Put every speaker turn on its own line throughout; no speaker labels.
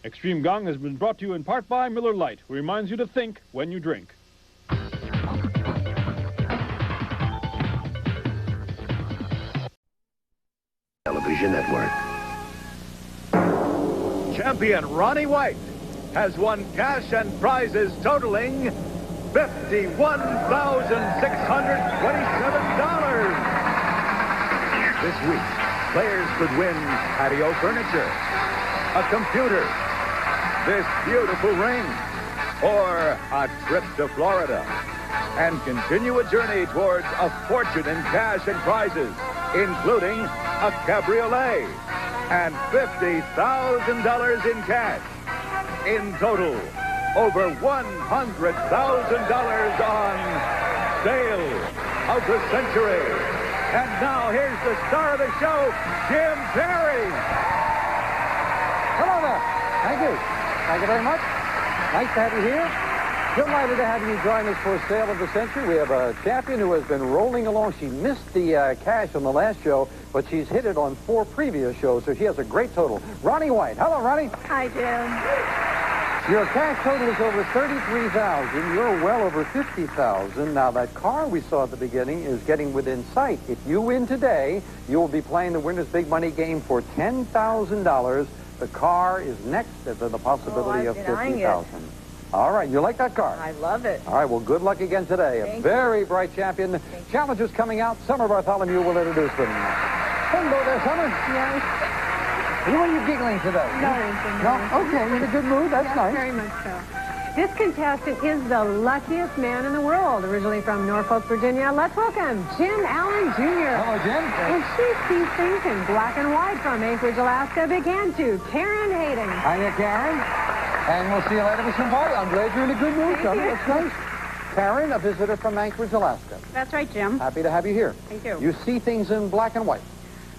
Extreme Gong has been brought to you in part by Miller Lite, who reminds you to think when you drink.
Television Network.
Champion Rani White has won cash and prizes totaling $51,627. This week, players could win patio furniture, a computer, this beautiful ring, or a trip to Florida, and continue a journey towards a fortune in cash and prizes, including a cabriolet and $50,000 in cash. In total, over $100,000 on Sale of the Century. And now here's the star of the show, Jim Perry.
Hello there. Thank you. Thank you very much. Nice to have you here. Delighted to have you join us for Sale of the Century. We have a champion who has been rolling along. She missed the cash on the last show, but she's hit it on 4 previous shows, so she has a great total. Rani White. Hello, Rani.
Hi, Jim.
Your cash total is over $33,000. You're well over $50,000. Now, that car we saw at the beginning is getting within sight. If you win today, you will be playing the Winner's Big Money game for $10,000. The car is next. There's the possibility of $50,000. All right, you like that car?
I love it.
All right, well, good luck again today. A very bright champion. Challengers coming out. Summer Bartholomew will introduce them. Hello there, Summer.
Yes.
What are you giggling today?
Nothing.
No? Okay, in a good mood. That's
Yes,
nice.
very much so. This contestant is the luckiest man in the world, originally from Norfolk, Virginia. Let's welcome Jim Allen Jr.
Hello, Jim.
And she sees things in black and white from Anchorage, Alaska. Big hand to Karen Hayden.
Hiya, Karen. And we'll see you later with some party. I'm glad you're in a good mood,
Thank
Summer.
you.
That's nice. Karen, a visitor from Anchorage, Alaska.
That's right, Jim.
Happy to have you here.
Thank you.
You see things in black and white.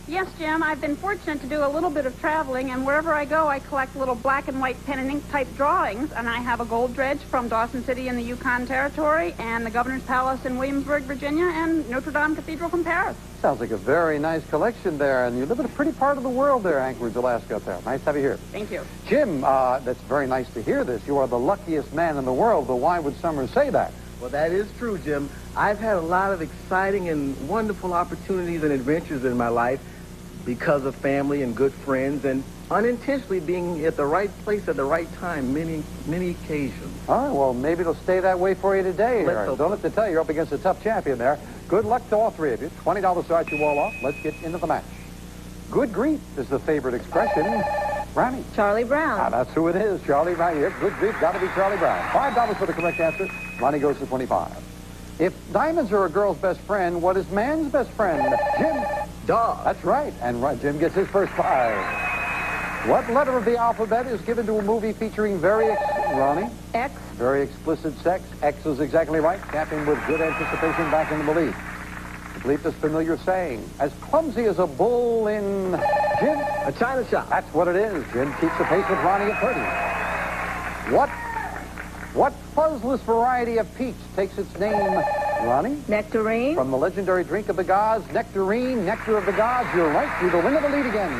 Yes, Jim, I've been fortunate to do a little bit of traveling, and wherever I go, I collect little black and white pen and ink type drawings, and I have a gold dredge from Dawson City in the Yukon Territory, and the Governor's Palace in Williamsburg, Virginia, and Notre Dame Cathedral from Paris.
Sounds like a very nice collection there, and you live in a pretty part of the world there, Anchorage, Alaska, up there. Nice to have you here.
Thank you.
Jim, that's very nice to hear this. You are the luckiest man in the world, but why would Summer say that?
Well, that is true, Jim. I've had a lot of exciting and wonderful opportunities and adventures in my life because of family and good friends and unintentionally being at the right place at the right time many occasions.
All right, well, maybe it'll stay that way for you today.
Let's hope
Don't have to tell you, you're up against a tough champion there. Good luck to all 3 of you. $20 starts you all off. Let's get into the match. Good grief is the favorite expression. Rani.
Charlie Brown.
Ah, that's who it is, Charlie Brown. Yep, good grief, got to be Charlie Brown. $5 for the correct answer. Rani goes to 25. If diamonds are a girl's best friend, what is man's best friend? Jim.
Dog.
That's right. And Jim gets his first 5. What letter of the alphabet is given to a movie featuring Ronnie?
X.
Very explicit sex. X is exactly right. Champion with good anticipation back in the belief. Complete this familiar saying. As clumsy as a bull in... Jim?
A china shop.
That's what it is. Jim keeps the pace with Ronnie at 30. What fuzzless variety of peach takes its name, Ronnie?
Nectarine.
From the legendary drink of the gods, Nectarine, Nectar of the Gods. You're right. You're the winner of the lead again.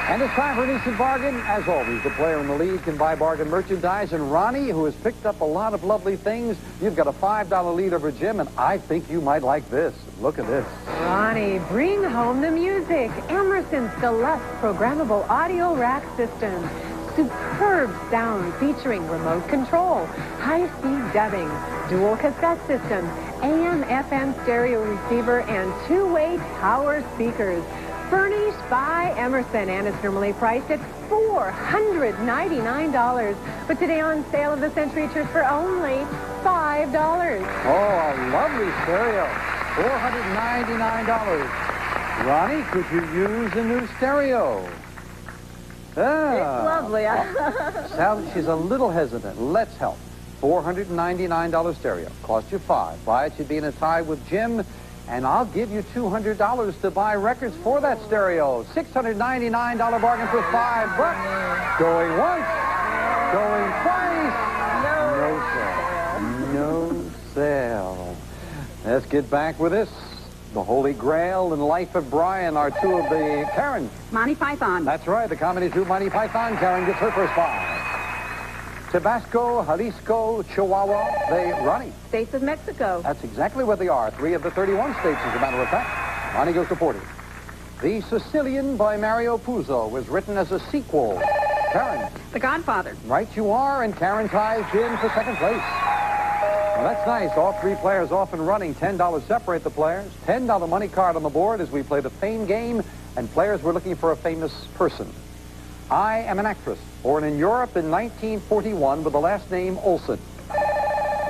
And it's time for an instant bargain. As always, the player in the lead can buy bargain merchandise. And Ronnie, who has picked up a lot of lovely things, you've got a $5 lead over Jim, and I think you might like this. Look at this.
Ronnie, bring home the music. Emerson's Deluxe Programmable Audio Rack System. Superb sound featuring remote control, high-speed dubbing, dual cassette system, AM/FM stereo receiver, and 2-way tower speakers. Furnished by Emerson, and it's normally priced at $499. But today on Sale of the Century, it's for only $5.
Oh, a lovely stereo. $499. Ronnie, could you use a new stereo?
It's lovely.
Sally, she's a little hesitant. Let's help. $499 stereo. Cost you $5. Buy it, you'd be in a tie with Jim. And I'll give you $200 to buy records for that stereo. $699 bargain for $5. Going once. Going twice. No sale. No sale. Let's get back with this. The Holy Grail and Life of Brian are two of the Karen.
Monty Python.
That's right, the comedy troupe Monty Python. Karen gets her first 5. Tabasco, Jalisco, Chihuahua, Ronnie.
States of Mexico.
That's exactly what they are. 3 of the 31 states, as a matter of fact. Ronnie goes to 40. The Sicilian by Mario Puzo was written as a sequel. Karen.
The Godfather.
Right you are, and Karen ties in for second place. Well, that's nice. All 3 players off and running. $10 separate the players. $10 money card on the board as we play the fame game, and players were looking for a famous person. I am an actress, born in Europe in 1941 with the last name Olsen.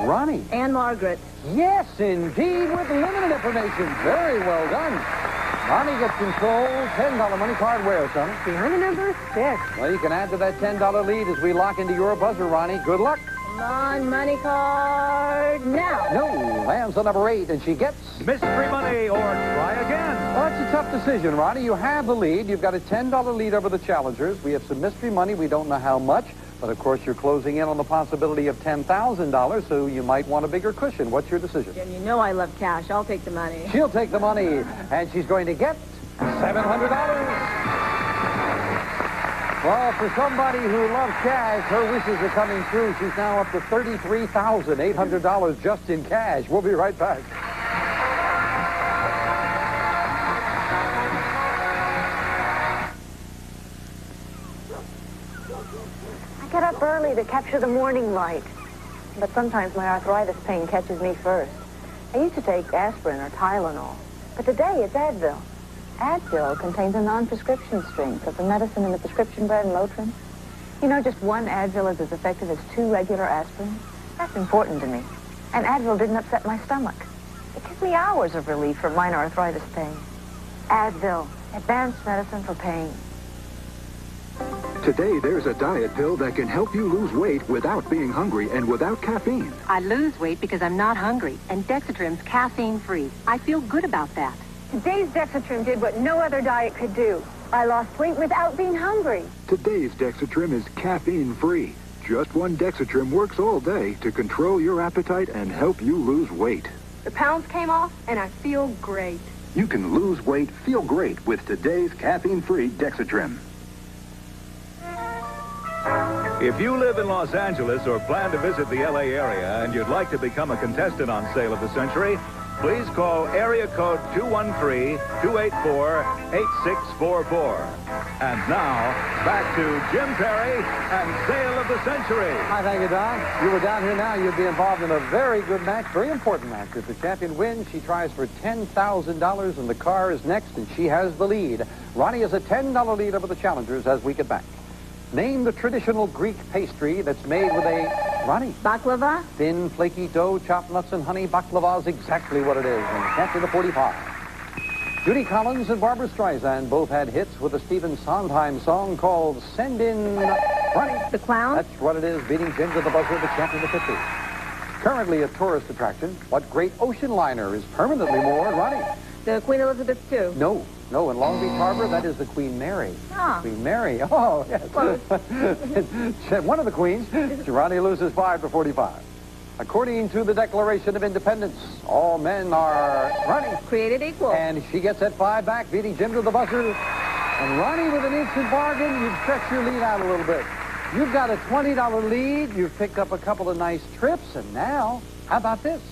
Ronnie.
Anne Margaret.
Yes, indeed, with limited information. Very well done. Ronnie gets control. $10 money card where, son?
Behind the number 6.
Well, you can add to that $10 lead as we lock into your buzzer, Ronnie. Good luck.
Come on, money card now.
No, lands on number 8, and she gets...
Mystery money or try again.
Well, that's a tough decision, Ronnie. You have the lead. You've got a $10 lead over the challengers. We have some mystery money. We don't know how much. But, of course, you're closing in on the possibility of $10,000, so you might want a bigger cushion. What's your decision?
Jim, you know I love cash. I'll take the money.
She'll take the money, and she's going to get $700. Well, for somebody who loves cash, her wishes are coming true. She's now up to $33,800 just in cash. We'll be right back.
I get up early to capture the morning light. But sometimes my arthritis pain catches me first. I used to take aspirin or Tylenol. But today it's Advil. Advil contains a non-prescription strength of the medicine in the prescription brand Motrin. You know, just one Advil is as effective as 2 regular aspirins. That's important to me. And Advil didn't upset my stomach. It gives me hours of relief from minor arthritis pain. Advil, advanced medicine for pain.
Today, there's a diet pill that can help you lose weight without being hungry and without caffeine.
I lose weight because I'm not hungry, and Dexatrim's caffeine-free. I feel good about that.
Today's Dexatrim did what no other diet could do. I lost weight without being hungry.
Today's Dexatrim is caffeine-free. Just one Dexatrim works all day to control your appetite and help you lose weight.
The pounds came off, and I feel great.
You can lose weight, feel great with today's caffeine-free Dexatrim.
If you live in Los Angeles or plan to visit the L.A. area and you'd like to become a contestant on Sale of the Century, please call area code 213-284-8644. And now, back to Jim Perry and Sale of the Century.
Hi, thank you, Don. If you were down here now, you'd be involved in a very good match, very important match. If the champion wins, she tries for $10,000, and the car is next, and she has the lead. Ronnie has a $10 lead over the challengers as we get back. Name the traditional Greek pastry that's made with a... Ronnie.
Baklava.
Thin, flaky dough, chopped nuts and honey. Baklava is exactly what it is. And capture the 45. Judy Collins and Barbra Streisand both had hits with a Stephen Sondheim song called Send In... Ronnie.
The Clown.
That's what it is, beating Jim to the buzzer, the champion of 50. Currently a tourist attraction, what great ocean liner is permanently moored? Ronnie.
The Queen Elizabeth II.
No, in Long Beach Harbor, that is the Queen Mary.
Ah.
Queen Mary. Oh, yes. One of the queens. Ronnie loses 5 to 45. According to the Declaration of Independence, all men are... Ronnie.
Created equal.
And she gets that 5 back, beating Jim to the buzzer. And Ronnie with an instant bargain, you've stretched your lead out a little bit. You've got a $20 lead. You've picked up a couple of nice trips. And now, how about this?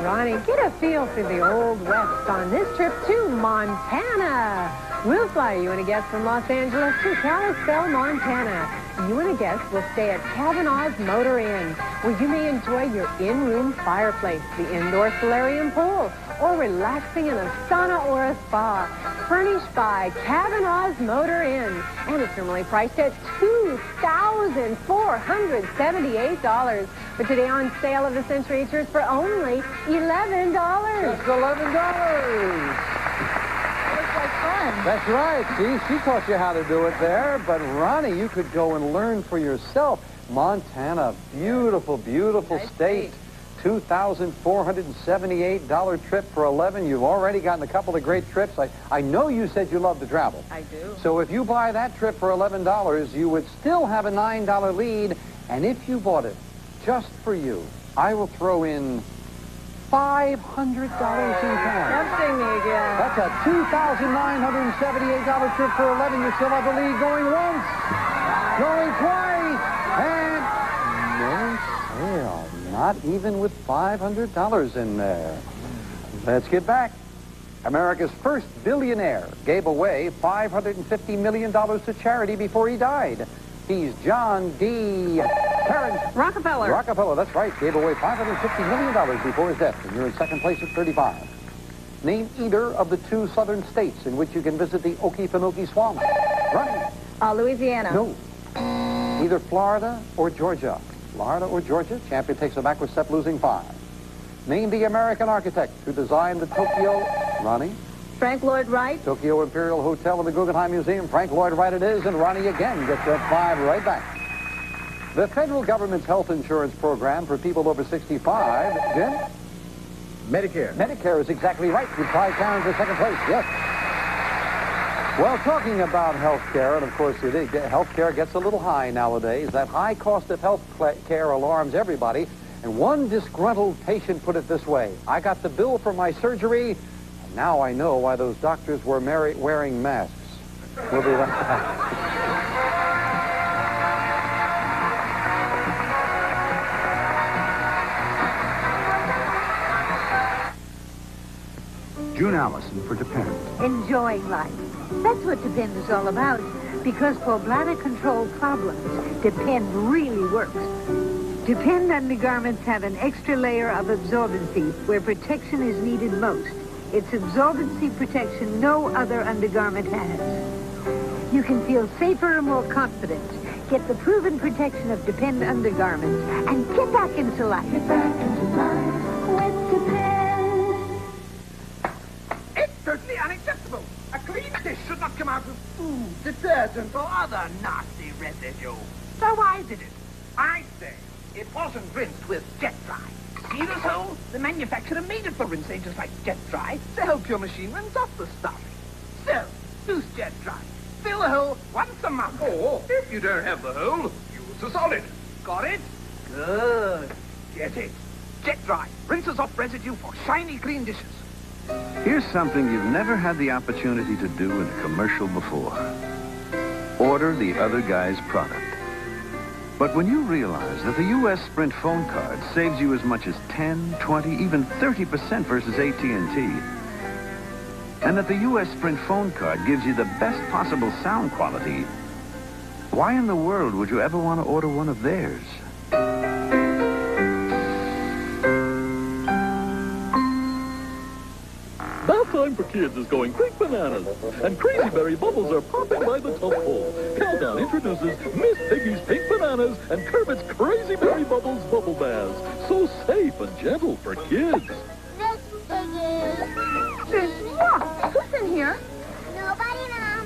Ronnie, get a feel for the Old West on this trip to Montana. We'll fly you and a guest from Los Angeles to Kalispell, Montana. You and a guest will stay at Kavanaugh's Motor Inn, where you may enjoy your in-room fireplace, the indoor solarium pool, or relaxing in a sauna or a spa. Furnished by Kavanaugh's Motor Inn. And it's normally priced at $2,478. But today on Sale of the Century, it's yours for only $11.
Just $11. That's right. See, she taught you how to do it there. But, Ronnie, you could go and learn for yourself. Montana, beautiful, beautiful state. $2,478 trip for 11. You've already gotten a couple of great trips. I know you said you love to travel.
I do.
So if you buy that trip for $11, you would still have a $9 lead. And if you bought it just for you, I will throw in $500 in cash.
Tempting me again.
That's a $2,978 trip for 11. You still have the lead going once, going twice, and no sale. Not even with $500 in there. Let's get back. America's first billionaire gave away $550 million to charity before he died. He's John D. Terrence
Rockefeller.
Rockefeller, that's right. Gave away $550 million before his death, and you're in second place at 35. Name either of the two southern states in which you can visit the Okefenokee Swamp. Running.
Louisiana.
No. Either Florida or Georgia. Florida or Georgia. Champion takes a backward step, losing 5. Name the American architect who designed the Tokyo... Ronnie?
Frank Lloyd Wright.
Tokyo Imperial Hotel and the Guggenheim Museum. Frank Lloyd Wright it is, and Ronnie again gets that 5 right back. The federal government's health insurance program for people over 65, Jim?
Medicare.
Medicare is exactly right. You try Karen for second place, yes. Well, talking about health care, and of course health care gets a little high nowadays. That high cost of health care alarms everybody. And one disgruntled patient put it this way: I got the bill for my surgery, and now I know why those doctors were wearing masks. We'll be right back.
June Allison for Depend.
Enjoying life. That's what Depend is all about. Because for bladder control problems, Depend really works. Depend undergarments have an extra layer of absorbency where protection is needed most. It's absorbency protection no other undergarment has. You can feel safer and more confident. Get the proven protection of Depend undergarments and get back into life. Get back into life with Depend.
It's totally unacceptable. A clean dish should not come out with food, detergent, or other nasty residue. So I did it. I say it wasn't rinsed with Jet Dry. See this hole? The manufacturer made it for rinse agents like Jet Dry to help your machine rinse off the stuff. So, use Jet Dry. Fill the hole once a month. Or, if you don't have the hole, use the solid. Got it? Good. Get it. Jet Dry rinses off residue for shiny, clean dishes.
Here's something you've never had the opportunity to do in a commercial before. Order the other guy's product. But when you realize that the U.S. Sprint phone card saves you as much as 10, 20, even 30% versus AT&T, and that the U.S. Sprint phone card gives you the best possible sound quality, why in the world would you ever want to order one of theirs?
Bath time for kids is going pink bananas, and Crazy Berry bubbles are popping by the tubful. Calgon introduces Miss Piggy's Pink Bananas and Kermit's Crazy Berry Bubbles Bubble Baths. So safe and gentle for kids.
Miss Piggy.
What? Who's in here?
Nobody, Mom.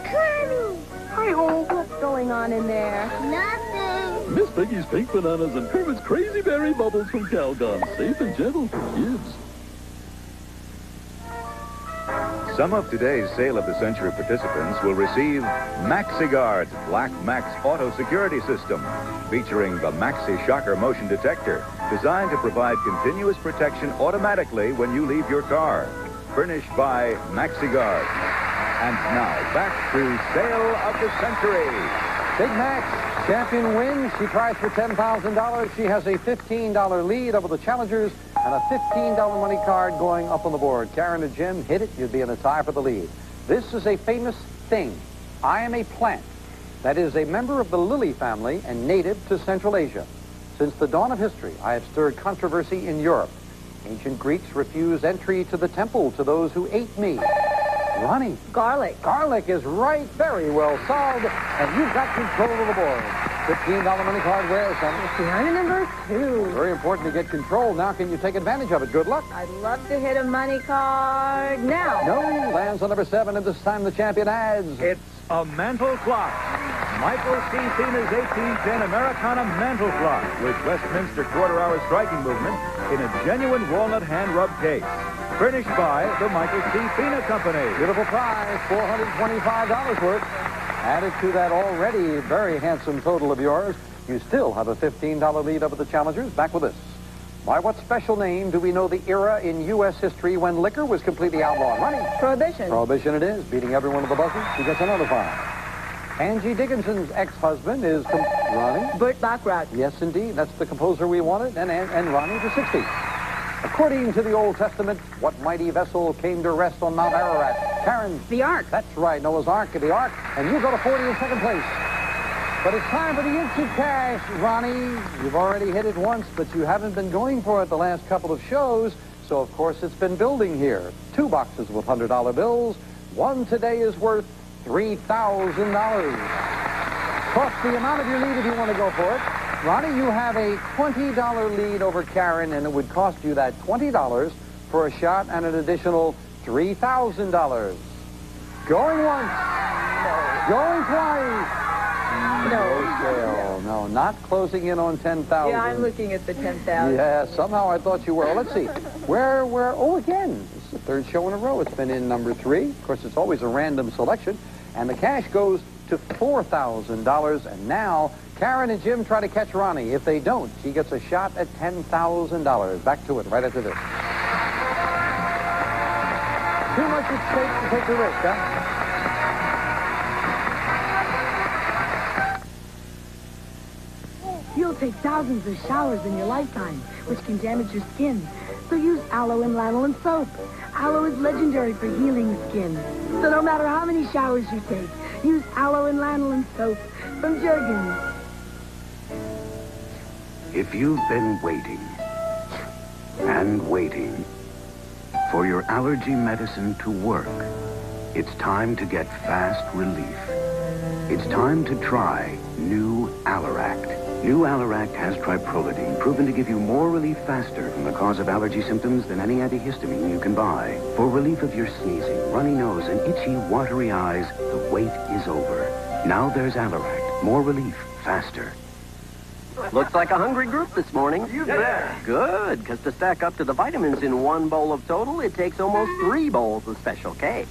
Kermit.
Hi-ho. What's going on in there?
Nothing.
Miss Piggy's Pink Bananas and Kermit's Crazy Berry Bubbles from Calgon. Safe and gentle for kids.
Some of today's Sale of the Century participants will receive MaxiGuard's Black Max Auto Security System, featuring the Maxi Shocker Motion Detector, designed to provide continuous protection automatically when you leave your car. Furnished by MaxiGuard. And now, back to Sale of the Century.
Big Max, champion wins. She tries for $10,000. She has a $15 lead over the challengers and a $15 money card going up on the board. Karen and Jim, hit it. You'd be in a tie for the lead. This is a famous thing. I am a plant that is a member of the lily family and native to Central Asia. Since the dawn of history, I have stirred controversy in Europe. Ancient Greeks refused entry to the temple to those who ate me. Ronnie.
Garlic.
Garlic is right. Very well solved. And you've got control of the board. $15 money card where, Sonny?
Piano number 2.
Very important to get control. Now, can you take advantage of it? Good luck.
I'd love to hit a money card now.
No. Lands on number 7, and this time the champion adds.
It's a mantle clock. Michael C. Fina's 1810 Americana mantle clock with Westminster quarter-hour striking movement in a genuine walnut hand-rub case. Furnished by the Michael C. Fina Company.
Beautiful prize, $425 worth. Added to that already very handsome total of yours, you still have a $15 lead over the challengers. Back with this. By what special name do we know the era in U.S. history when liquor was completely outlawed? Ronnie?
Prohibition.
Prohibition it is. Beating everyone with the buzzer. She gets another 5. Angie Dickinson's ex-husband is... Ronnie?
Burt Bacharach.
Yes, indeed. That's the composer we wanted. And Ronnie to 60. According to the Old Testament, what mighty vessel came to rest on Mount Ararat? Karen?
The Ark.
That's right, Noah's Ark. The Ark. And you go to 40 in second place. But it's time for the instant cash. Ronnie, you've already hit it once, but you haven't been going for it the last couple of shows. So, of course, it's been building here. 2 boxes with $100 bills. One today is worth $3,000. Plus the amount of your lead if you want to go for it. Ronnie, you have a $20 lead over Karen, and it would cost you that $20 for a shot and an additional $3,000. Going once. No. Going twice. No. No, not closing in on 10,000.
Yeah, I'm looking at the 10,000.
Yeah, somehow I thought you were. Well, let's see. Oh, again, this is the third show in a row. It's been in number 3. Of course, it's always a random selection. And the cash goes to $4,000. And now, Karen and Jim try to catch Ronnie. If they don't, she gets a shot at $10,000. Back to it right after this. Too much at stake to take the risk, huh?
You'll take thousands of showers in your lifetime, which can damage your skin. So use aloe and lanolin soap. Aloe is legendary for healing skin. So no matter how many showers you take, use aloe and lanolin soap from Jergens.
If you've been waiting and waiting for your allergy medicine to work, it's time to get fast relief. It's time to try new Alleract. New Alleract has triprodidine, proven to give you more relief faster from the cause of allergy symptoms than any antihistamine you can buy. For relief of your sneezing, runny nose, and itchy, watery eyes, the wait is over. Now there's Alleract. More relief, faster.
Looks like a hungry group this morning. You bet. Good, because to stack up to the vitamins in 1 bowl of total, it takes almost 3 bowls of Special K.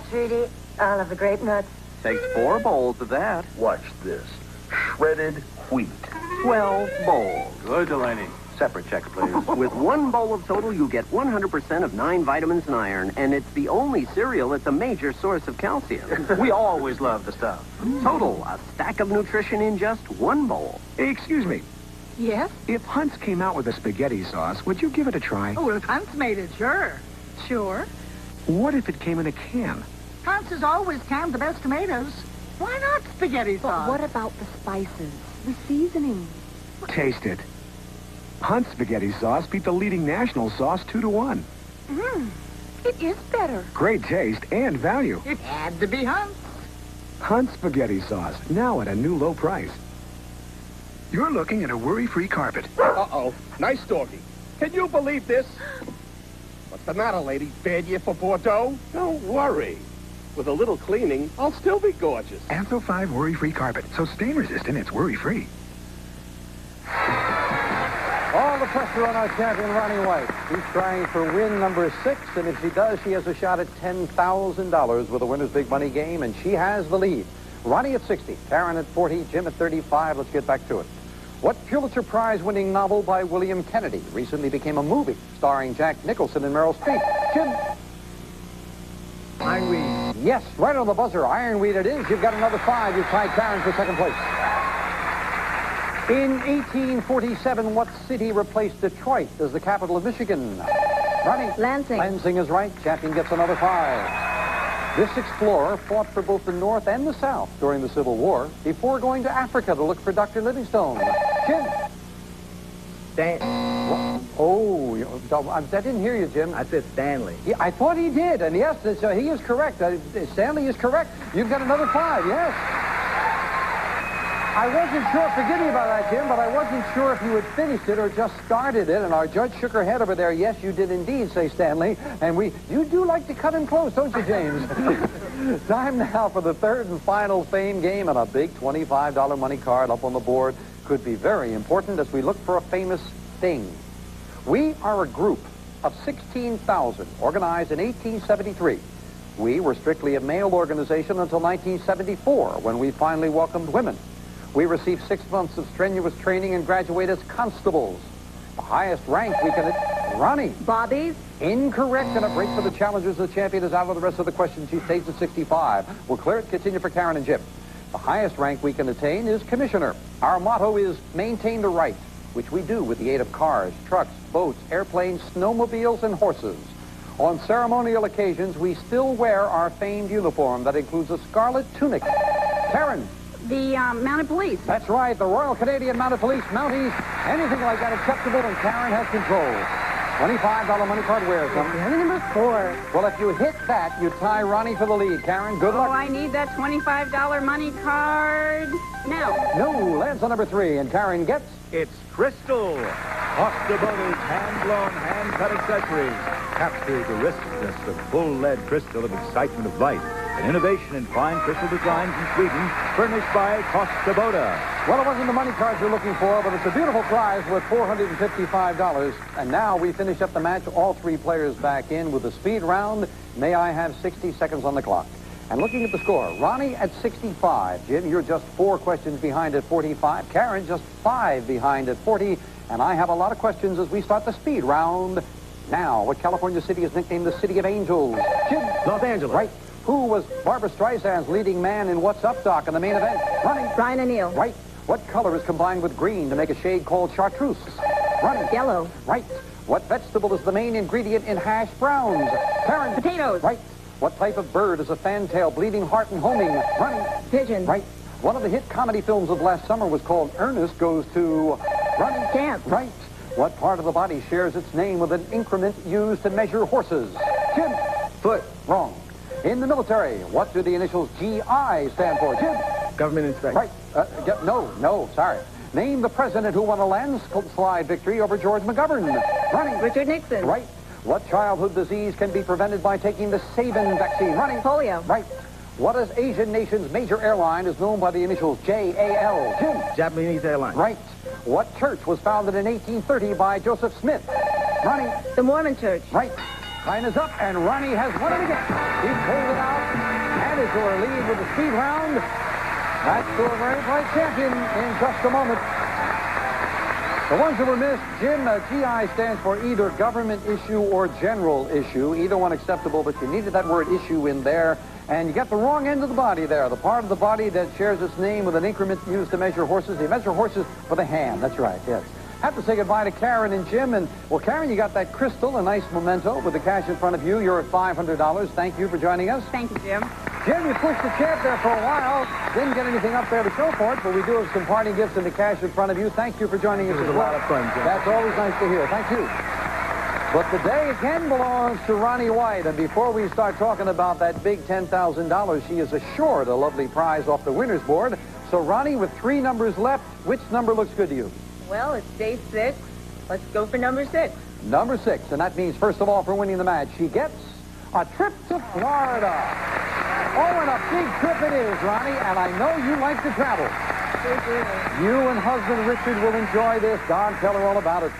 Trudy, I'll have the grape nuts.
Takes 4 bowls of that.
Watch this. Shredded wheat.
12 bowls.
Good, Delaney.
Separate checks, please. With 1 bowl of total, you get 100% of 9 vitamins and iron, and it's the only cereal that's a major source of calcium.
We always love the stuff.
Total, a stack of nutrition in just 1 bowl.
Excuse me.
Yes?
If Hunt's came out with a spaghetti sauce, would you give it a try?
Oh, well, if Hunt's made it, sure. Sure.
What if it came in a can?
Hunt's has always canned the best tomatoes. Why not spaghetti sauce?
What about the spices, the seasoning?
Taste it. Hunt's spaghetti sauce beat the leading national sauce 2-1.
It is better.
Great taste and value.
It had to be Hunt's.
Hunt's spaghetti sauce, now at a new low price. You're looking at a worry-free carpet.
Uh-oh. Nice doggy. Can you believe this? What's the matter, lady? Bad year for Bordeaux? Don't worry. With a little cleaning, I'll still be gorgeous.
Antho 5 worry-free carpet. So stain-resistant, it's worry-free.
All the pressure on our champion, Rani White. She's trying for win number 6, and if she does, she has a shot at $10,000 with a winner's big money game, and she has the lead. Ronnie at 60, Karen at 40, Jim at 35. Let's get back to it. What Pulitzer Prize-winning novel by William Kennedy recently became a movie starring Jack Nicholson and Meryl Streep? Jim?
Ironweed.
Yes, right on the buzzer. Ironweed it is. You've got another 5. You've tied Karen for second place. In 1847, what city replaced Detroit as the capital of Michigan? Ronnie?
Lansing.
Lansing is right. Champion gets another 5. This explorer fought for both the North and the South during the Civil War before going to Africa to look for Dr. Livingstone. Jim? Oh, I didn't hear you, Jim.
I said Stanley.
Yeah, I thought he did, and yes, he is correct. Stanley is correct. You've got another 5, yes. I wasn't sure, forgive me about that, Jim, but I wasn't sure if you had finished it or just started it, and our judge shook her head over there. Yes, you did indeed say Stanley, and you do like to cut him close, don't you, James? Time now for the third and final fame game, and a big $25 money card up on the board could be very important as we look for a famous thing. We are a group of 16,000 organized in 1873. We were strictly a male organization until 1974, when we finally welcomed women. We received 6 months of strenuous training and graduated as constables. The highest rank we can... Ronnie.
Bobby's?
Incorrect, and a break for the challengers. The champion is out of the rest of the questions. She stays at 65. We'll clear it, continue for Karen and Jim. The highest rank we can attain is commissioner. Our motto is maintain the right, which we do with the aid of cars, trucks, boats, airplanes, snowmobiles, and horses. On ceremonial occasions, we still wear our famed uniform that includes a scarlet tunic. Karen.
The mounted police.
That's right, the Royal Canadian Mounted Police, Mounties, anything like that acceptable, and Karen has control. $25 money card wears them.
Number 4.
Well, if you hit that, you tie Ronnie for the lead. Karen, good luck.
Oh, I need that $25 money card now.
No, lands on number 3, and Karen gets...
It's Crystal. Costa Bota's hand-blown, hand-cut accessories capture the richness of full-lead crystal and excitement of light. An innovation in fine crystal designs in Sweden, furnished by Costa Bota.
Well, it wasn't the money cards you're looking for, but it's a beautiful prize worth $455. And now we finish up the match. All 3 players back in with the speed round. May I have 60 seconds on the clock? And looking at the score, Ronnie at 65. Jim, you're just 4 questions behind at 45. Karen, just 5 behind at 40. And I have a lot of questions as we start the speed round. Now, what California city is nicknamed the City of Angels? Jim?
Los Angeles.
Right. Who was Barbara Streisand's leading man in What's Up, Doc, in the main event? Ronnie.
Brian O'Neill.
Right. What color is combined with green to make a shade called chartreuse? Ronnie.
Yellow.
Right. What vegetable is the main ingredient in hash browns? Karen.
Potatoes.
Right. What type of bird is a fantail, bleeding heart, and homing? Ronnie.
Pigeon.
Right. One of the hit comedy films of last summer was called Ernest Goes to... Ronnie.
Camp.
Right. What part of the body shares its name with an increment used to measure horses? Jim.
Foot.
Wrong. In the military, what do the initials GI stand for? Jim.
Government inspector.
Right. No, sorry. Name the president who won a landslide victory over George McGovern. Ronnie.
Richard Nixon.
Right. What childhood disease can be prevented by taking the Sabin vaccine? Ronnie.
Polio.
Right. What is Asian nation's major airline is known by the initials JAL? Jim.
Japanese Airlines.
Right. What church was founded in 1830 by Joseph Smith? Ronnie.
The Mormon Church.
Right. Time is up, and Ronnie has won it again. He's pulled it out, and is your lead with the speed round. Back to a very bright champion in just a moment. The ones that were missed, Jim, GI stands for either government issue or general issue. Either one acceptable, but you needed that word issue in there. And you got the wrong end of the body there. The part of the body that shares its name with an increment used to measure horses. They measure horses with a hand. That's right, yes. Have to say goodbye to Karen and Jim. And, well, Karen, you got that crystal, a nice memento with the cash in front of you. You're at $500. Thank you for joining us.
Thank you, Jim.
Jim, you pushed the champ there for a while. Didn't get anything up there to show for it, but we do have some parting gifts and the cash in front of you. Thank you for joining us.
It was a lot of fun, Jim.
That's always nice to hear. Thank you. But the day again belongs to Rani White. And before we start talking about that big $10,000, she is assured a lovely prize off the winner's board. So, Ronnie, with 3 numbers left, which number looks good to you?
Well, it's day 6. Let's go for number 6.
Number 6. And that means, first of all, for winning the match, she gets a trip to Florida. Oh, and a big trip it is, Ronnie. And I know you like to travel. You and husband Richard will enjoy this. Don, tell her all about it.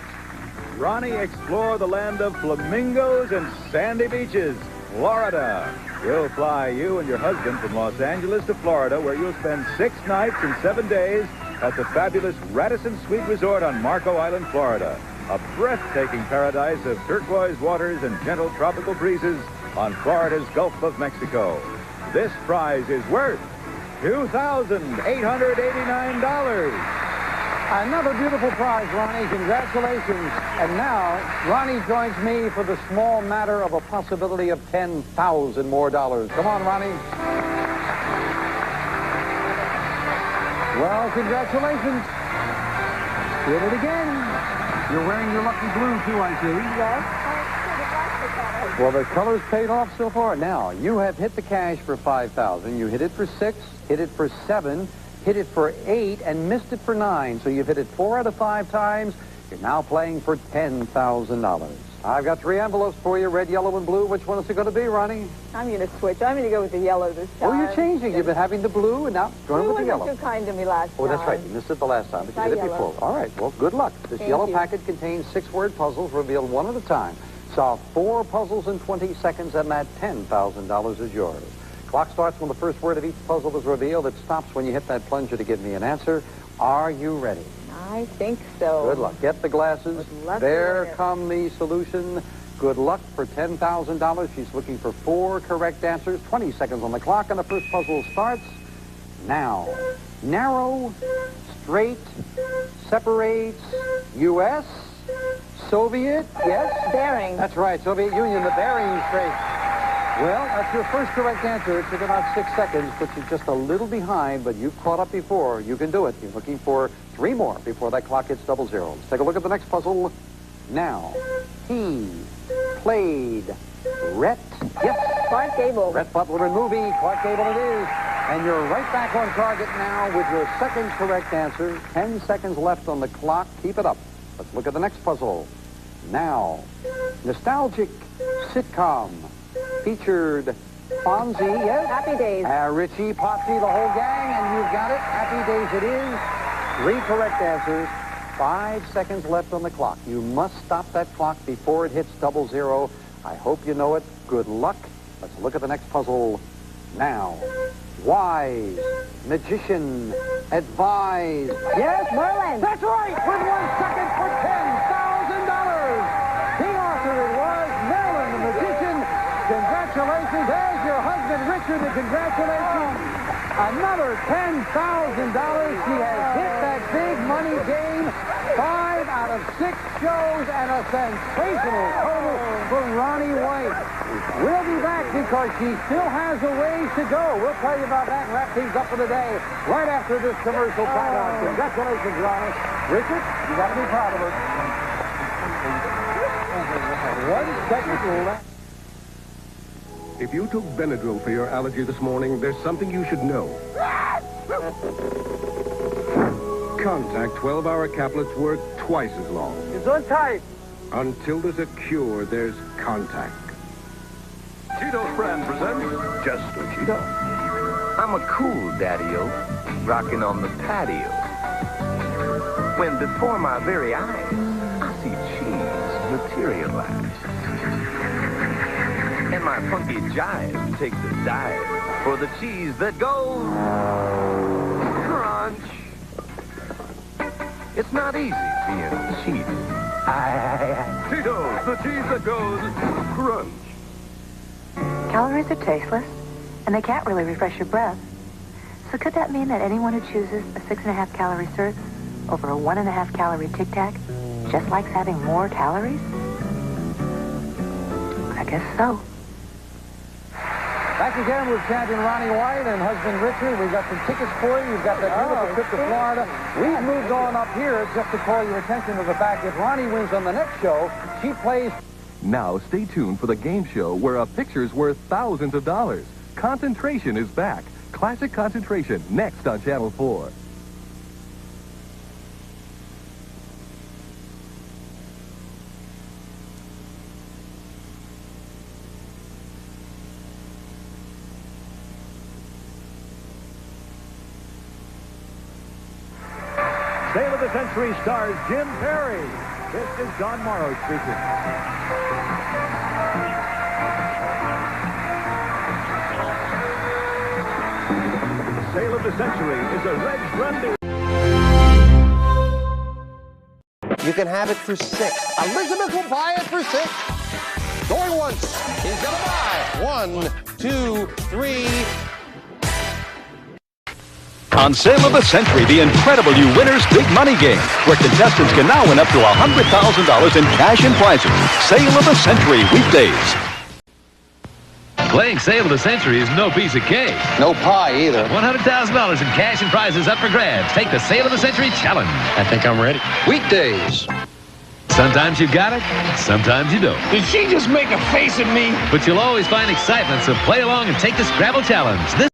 Ronnie, explore the land of flamingos and sandy beaches, Florida. We'll fly you and your husband from Los Angeles to Florida, where you'll spend 6 nights and 7 days at the fabulous Radisson Suite Resort on Marco Island, Florida. A breathtaking paradise of turquoise waters and gentle tropical breezes on Florida's Gulf of Mexico. This prize is worth $2,889.
Another beautiful prize, Ronnie. Congratulations. And now, Ronnie joins me for the small matter of a possibility of $10,000 more. Come on, Ronnie. Well, congratulations. Did it again. You're wearing your lucky blue, too, I see.
Yes.
Well, the color's paid off so far. Now, you have hit the cash for $5,000. You hit it for 6, hit it for 7, hit it for 8, and missed it for 9. So you've hit it 4 out of 5 times. You're now playing for $10,000. I've got 3 envelopes for you, red, yellow, and blue. Which one is it going to be, Ronnie?
I'm going to switch. I'm going to go with the yellow this time.
Oh, you're changing. You've been having the blue, and now going with the yellow.
You weren't too kind to me last time.
Oh, that's right. You missed it the last time, but you did it before. All right. Well, good luck. This yellow packet contains 6-word puzzles revealed one at a time. Solve 4 puzzles in 20 seconds, and that $10,000 is yours. Clock starts when the first word of each puzzle is revealed. It stops when you hit that plunger to give me an answer. Are you ready?
I think so.
Good luck. Get the glasses. There come the solution. Good luck for $10,000. She's looking for 4 correct answers. 20 seconds on the clock, and the first puzzle starts now. Narrow, straight, separates, U.S., Soviet, yes?
Bearing.
That's right, Soviet Union, the Bering Strait. Well, that's your first correct answer. It took about 6 seconds, puts you just a little behind, but you've caught up before. You can do it. You're looking for 3 more before that clock hits 00. Let's take a look at the next puzzle now. He played Rhett. Yes.
Clark Gable.
Rhett Butler in movie. Clark Gable it is. And you're right back on target now with your second correct answer. 10 seconds left on the clock. Keep it up. Let's look at the next puzzle. Now, nostalgic sitcom featured Fonzie, yes?
Happy Days.
Richie, Potsy, the whole gang, and you've got it. Happy Days it is. 3 correct answers. 5 seconds left on the clock. You must stop that clock before it hits 00. I hope you know it. Good luck. Let's look at the next puzzle now. Wise, magician, advise. Yes,
Merlin.
That's right. With 1 second for $10,000. King Arthur it was. Merlin, the magician. Congratulations. There's your husband, Richard, and congratulations. Another $10,000. She has hit that big money game. 5 out of 6 shows and a sensational total for Rani White. We'll be back because she still has a ways to go. We'll tell you about that and wrap things up for the day right after this commercial timeout. Congratulations, Rani. Richard, you got to be proud of her. 1 second left.
If you took Benadryl for your allergy this morning, there's something you should know. Contact 12-hour caplets work twice as long.
It's on tight.
Until there's a cure, there's contact.
Cheetos brand presents Just a Cheeto. I'm a cool daddy-o, rocking on the patio. When before my very eyes, I see cheese materialize. And my funky jive takes a dive for the cheese that goes crunch. It's not easy being cheated. Cheetos, the cheese that goes crunch.
Calories are tasteless, and they can't really refresh your breath. So could that mean that anyone who chooses a 6.5 calorie serve over a 1.5 calorie Tic Tac just likes having more calories? I guess so.
Back again with champion Rani White and husband Richard. We've got some tickets for you. You've got that beautiful trip to Florida. We've moved on up here just to call your attention to the fact if Rani wins on the next show, she plays...
Now stay tuned for the game show where a picture's worth thousands of dollars. Concentration is back. Classic Concentration next on Channel 4.
Sale of the Century stars Jim Perry. This is Don Morrow speaking. Sale of the Century is a Reg Grundy.
You can have it for $6. Elizabeth will buy it for $6. Going once. He's going to buy. 1, 2, 3.
On Sale of the Century, the incredible new Winners Big Money Game, where contestants can now win up to $100,000 in cash and prizes. Sale of the Century, weekdays.
Playing Sale of the Century is no piece of cake.
No pie either.
$100,000 in cash and prizes up for grabs. Take the Sale of the Century challenge.
I think I'm ready. Weekdays.
Sometimes you got it, sometimes you don't.
Did she just make a face at me?
But you'll always find excitement, so play along and take the Scrabble challenge.